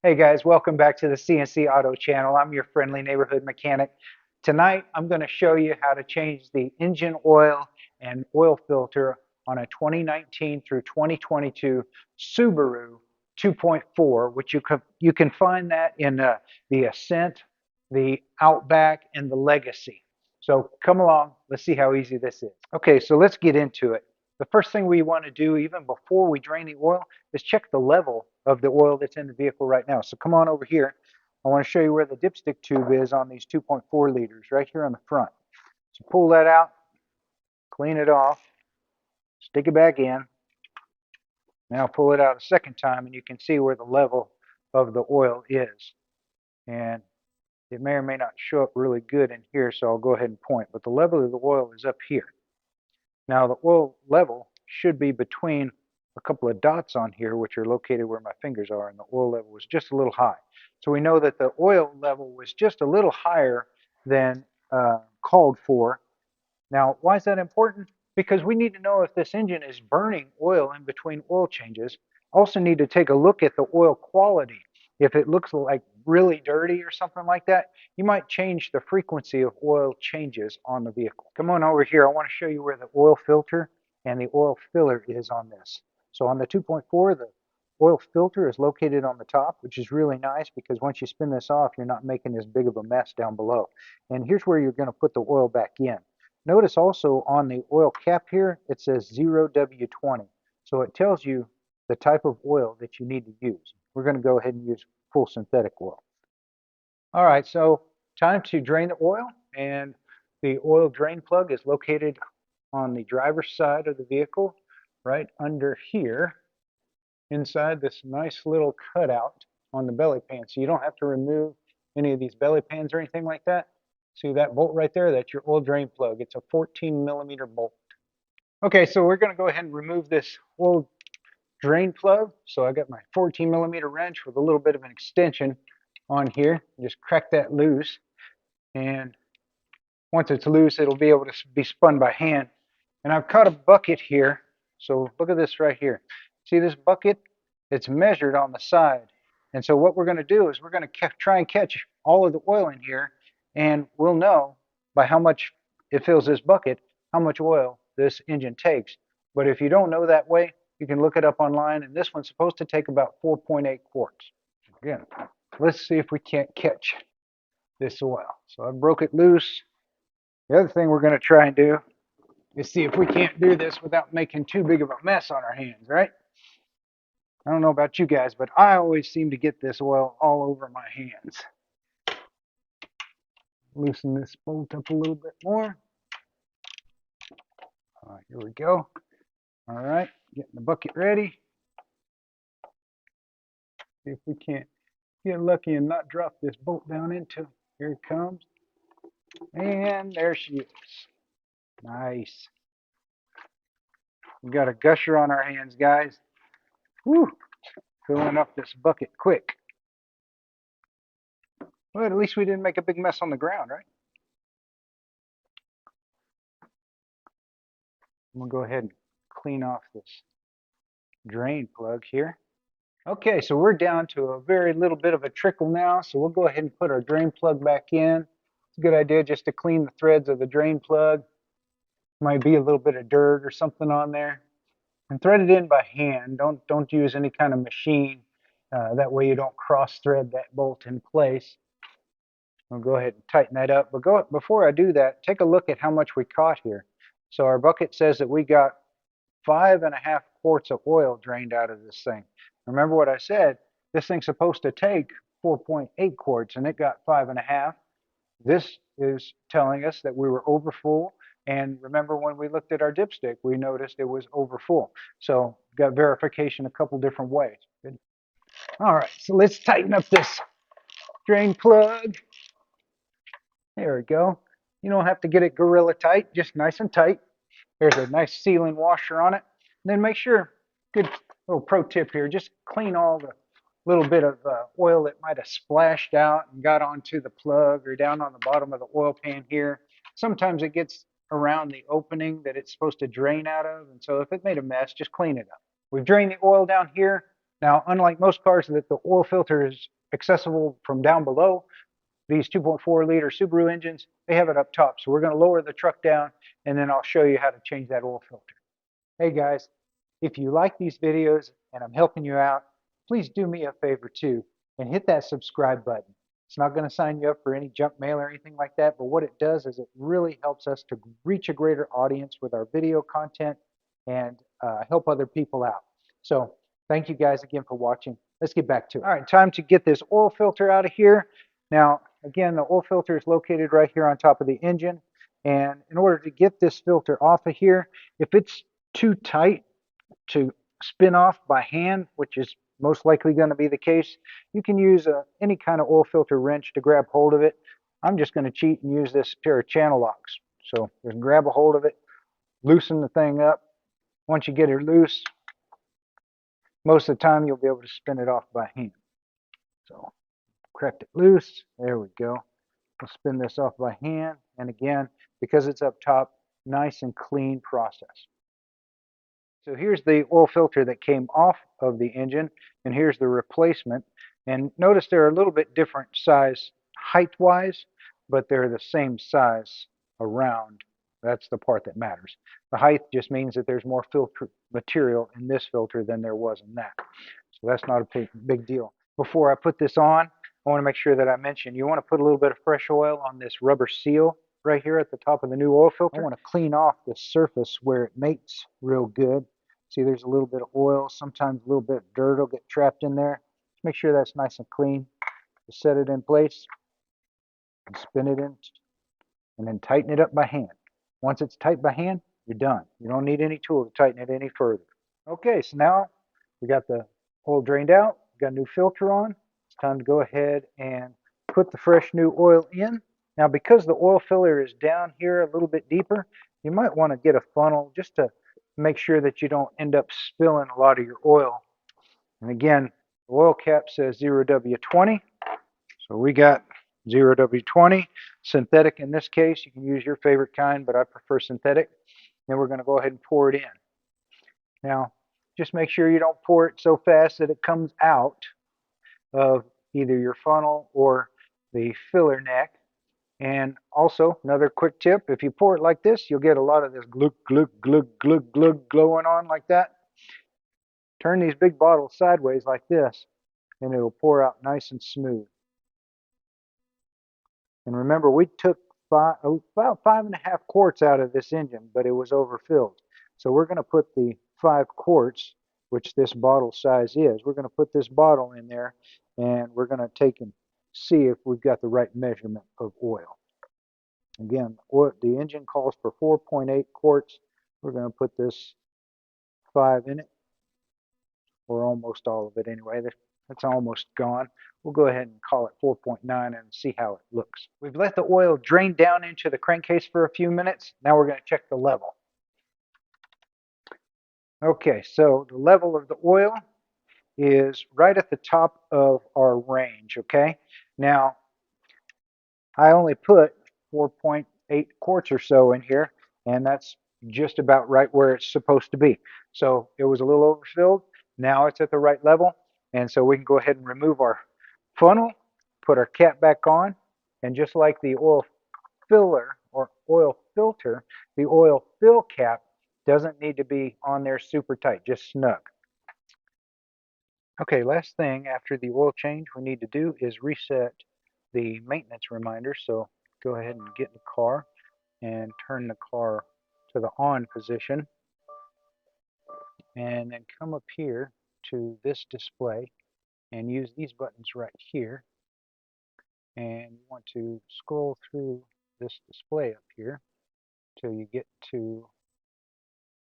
Hey guys, welcome back to the CNC Auto channel. I'm your friendly neighborhood mechanic. Tonight I'm going to show you how to change the engine oil and oil filter on a 2019 through 2022 Subaru 2.4, which you can find that in the Ascent, the Outback, and the Legacy. So come along, let's see how easy this is. Okay, so let's get into it. The first thing we want to do even before we drain the oil is check the level of the oil that's in the vehicle right now. So come on over here. I want to show you where the dipstick tube is on these 2.4 liters, right here on the front. So pull that out, clean it off, stick it back in. Now pull it out a second time and you can see where the level of the oil is. And it may or may not show up really good in here, so I'll go ahead and point. But the level of the oil is up here. Now the oil level should be between a couple of dots on here, which are located where my fingers are, and the oil level was just a little high. So we know that the oil level was just a little higher than called for. Now, why is that important? Because we need to know if this engine is burning oil in between oil changes. Also need to take a look at the oil quality. If it looks like really dirty or something like that, you might change the frequency of oil changes on the vehicle. Come on over here. I want to show you where the oil filter and the oil filler is on this. So on the 2.4, the oil filter is located on the top, which is really nice because once you spin this off, you're not making as big of a mess down below. And here's where you're going to put the oil back in. Notice also on the oil cap here, it says 0W20. So it tells you the type of oil that you need to use. We're going to go ahead and use full synthetic oil. All right, so time to drain the oil, and the oil drain plug is located on the driver's side of the vehicle, right under here, inside this nice little cutout on the belly pan. So you don't have to remove any of these belly pans or anything like that. See that bolt right there? That's your oil drain plug. It's a 14mm bolt. Okay, so we're going to go ahead and remove this oil drain plug. So I got my 14mm wrench with a little bit of an extension on here. Just crack that loose, and once it's loose, it'll be able to be spun by hand. And I've caught a bucket here. So look at this right here. See this bucket? It's measured on the side. And so what we're going to do is we're going to try and catch all of the oil in here, and we'll know by how much it fills this bucket how much oil this engine takes. But if you don't know that way, you can look it up online, and this one's supposed to take about 4.8 quarts. Again, let's see if we can't catch this oil. So I broke it loose. The other thing we're going to try and do is see if we can't do this without making too big of a mess on our hands, right? I don't know about you guys, but I always seem to get this oil all over my hands. Loosen this bolt up a little bit more. Here we go. All right, getting the bucket ready. See if we can't get lucky and not drop this bolt down into. Here it comes. And there she is. Nice. We got a gusher on our hands, guys. Whew. Filling up this bucket quick. Well, at least we didn't make a big mess on the ground, right? I'm going to go ahead and clean off this drain plug here. Okay, so we're down to a very little bit of a trickle now, so we'll go ahead and put our drain plug back in. It's a good idea just to clean the threads of the drain plug. Might be a little bit of dirt or something on there. And thread it in by hand. Don't use any kind of machine. That way you don't cross thread that bolt in place. I'll go ahead and tighten that up. But before I do that, take a look at how much we caught here. So our bucket says that we got 5.5 quarts of oil drained out of this thing. Remember what I said, this thing's supposed to take 4.8 quarts and it got 5.5. This is telling us that we were over full. And remember when we looked at our dipstick, we noticed it was over full. So got verification a couple different ways. Good. All right, so let's tighten up this drain plug. There we go. You don't have to get it gorilla tight, just nice and tight. There's a nice sealing washer on it. And then make sure, good little pro tip here, just clean all the little bit of oil that might have splashed out and got onto the plug or down on the bottom of the oil pan here. Sometimes it gets around the opening that it's supposed to drain out of, and so if it made a mess, just clean it up. We've drained the oil down here. Now, unlike most cars that the oil filter is accessible from down below, these 2.4 liter Subaru engines, they have it up top. So we're going to lower the truck down and then I'll show you how to change that oil filter. Hey guys, if you like these videos and I'm helping you out, please do me a favor too and hit that subscribe button. It's not going to sign you up for any junk mail or anything like that, but what it does is it really helps us to reach a greater audience with our video content and help other people out. So thank you guys again for watching. Let's get back to it. All right, time to get this oil filter out of here. Now, again, the oil filter is located right here on top of the engine. And in order to get this filter off of here, if it's too tight to spin off by hand, which is most likely going to be the case, you can use any kind of oil filter wrench to grab hold of it. I'm just going to cheat and use this pair of channel locks. So you can grab a hold of it, loosen the thing up. Once you get it loose, most of the time you'll be able to spin it off by hand. So cracked it loose. There we go. We'll spin this off by hand. And again, because it's up top, nice and clean process. So here's the oil filter that came off of the engine, and here's the replacement. And notice they're a little bit different size height-wise, but they're the same size around. That's the part that matters. The height just means that there's more filter material in this filter than there was in that. So that's not a big deal. Before I put this on, I want to make sure that I mention you want to put a little bit of fresh oil on this rubber seal right here at the top of the new oil filter. I want to clean off the surface where it mates real good. See, there's a little bit of oil. Sometimes a little bit of dirt will get trapped in there. Just make sure that's nice and clean. Just set it in place and spin it in and then tighten it up by hand. Once it's tight by hand, you're done. You don't need any tool to tighten it any further. Okay, so now we got the oil drained out. We got a new filter on. It's time to go ahead and put the fresh new oil in. Now, because the oil filler is down here a little bit deeper, you might want to get a funnel just to make sure that you don't end up spilling a lot of your oil. And again, the oil cap says 0W20. So we got 0W20. Synthetic in this case. You can use your favorite kind, but I prefer synthetic. Then we're going to go ahead and pour it in. Now, just make sure you don't pour it so fast that it comes out of either your funnel or the filler neck. And also, another quick tip, if you pour it like this, you'll get a lot of this glug, glug, glug, glug, glug going on like that. Turn these big bottles sideways like this, and it'll pour out nice and smooth. And remember, we took about 5.5 quarts out of this engine, but it was overfilled. So we're going to put the 5 quarts, which this bottle size is, we're going to put this bottle in there, and we're going to take and see if we've got the right measurement of oil. Again, the engine calls for 4.8 quarts. We're going to put this 5 in it, or almost all of it anyway. That's almost gone. We'll go ahead and call it 4.9 and see how it looks. We've let the oil drain down into the crankcase for a few minutes. Now we're going to check the level. Okay, so the level of the oil is right at the top of our range, okay? Now, I only put 4.8 quarts or so in here, and that's just about right where it's supposed to be. So it was a little overfilled. Now it's at the right level, and so we can go ahead and remove our funnel, put our cap back on, and just like the oil filler or oil filter, the oil fill cap doesn't need to be on there super tight, just snug. Okay, last thing after the oil change we need to do is reset the maintenance reminder. So go ahead and get in the car and turn the car to the on position, and then come up here to this display and use these buttons right here, and you want to scroll through this display up here till you get to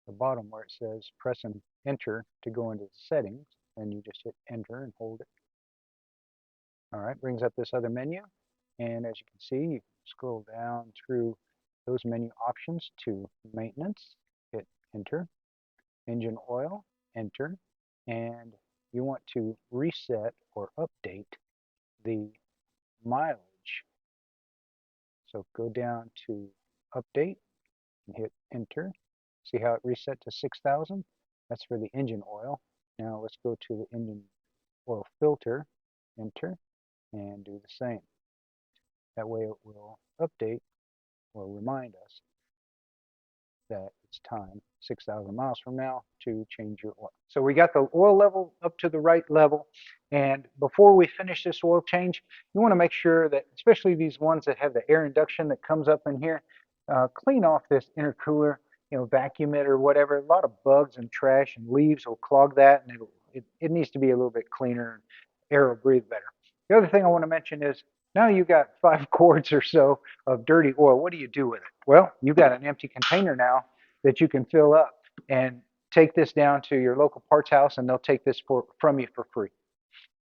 the bottom where it says press and enter to go into the settings, and you just hit enter and hold it. Alright, brings up this other menu, and as you can see, you can scroll down through those menu options to maintenance, hit enter, engine oil, enter, and you want to reset or update the mileage. So go down to update and hit enter. See how it reset to 6,000? That's for the engine oil. Now let's go to the engine oil filter, enter, and do the same. That way it will update or remind us that it's time 6,000 miles from now to change your oil. So we got the oil level up to the right level. And before we finish this oil change, you want to make sure that, especially these ones that have the air induction that comes up in here, clean off this intercooler, vacuum it or whatever. A lot of bugs and trash and leaves will clog that, and it needs to be a little bit cleaner, and air will breathe better. The other thing I want to mention is now you've got 5 quarts or so of dirty oil. What do you do with it? Well, you've got an empty container now that you can fill up and take this down to your local parts house, and they'll take this from you for free.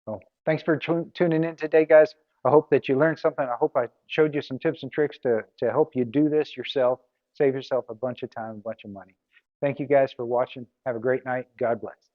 So thanks for tuning in today, guys. I hope that you learned something. I hope I showed you some tips and tricks to help you do this yourself, save yourself a bunch of time, a bunch of money. Thank you guys for watching. Have a great night. God bless.